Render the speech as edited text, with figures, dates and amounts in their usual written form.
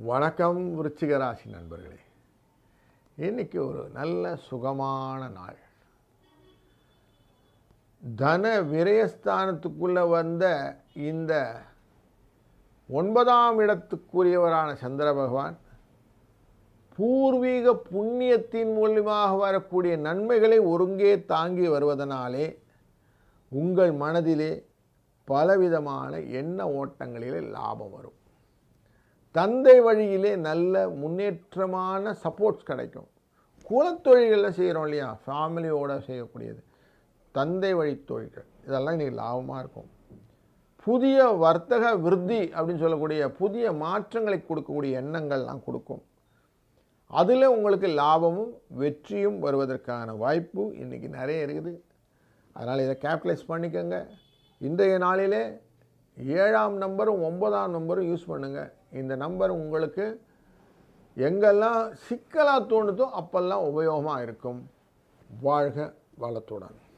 வணக்கம் விருச்சிக ராசி நண்பர்களே. இன்னைக்கு ஒரு நல்ல சுகமான நாள். தன விரயஸ்தானத்துக்குள்ள வந்த இந்த 9ஆம் இடத்துக்குரியவரான சந்திர பகவான் பூர்வீக புண்ணியத்தின் மூலமாக வரக்கூடிய நன்மைகளை ஒருங்கே தாங்கி வருவதனாலே உங்கள் மனதிலே பலவிதமான எண்ண ஓட்டங்களிலே லாபம் வரும். தந்தை வழியிலே நல்ல முன்னேற்றமான சப்போர்ட்ஸ் கிடைக்கும். குலத்தொழில்களில் செய்கிறோம் இல்லையா, ஃபேமிலியோடு செய்யக்கூடியது, தந்தை வழி தொழில்கள், இதெல்லாம் இன்றைக்கி லாபமாக இருக்கும். புதிய வர்த்தக விருத்தி அப்படின்னு சொல்லக்கூடிய புதிய மாற்றங்களை கொடுக்கக்கூடிய எண்ணங்கள்லாம் கொடுக்கும். அதில் உங்களுக்கு லாபமும் வெற்றியும் வருவதற்கான வாய்ப்பு இன்றைக்கி நிறைய இருக்குது. அதனால் இதை கேபிட்டலைஸ் பண்ணிக்கோங்க. இன்றைய நாளிலே 7ஆம் நம்பரும் 9ஆம் நம்பரும் யூஸ் பண்ணுங்கள். இந்த நம்பர் உங்களுக்கு எங்கெல்லாம் சிக்கலாக தோணுதோ அப்பெல்லாம் உபயோகமாக இருக்கும். வாழ்க வளத்துடன்.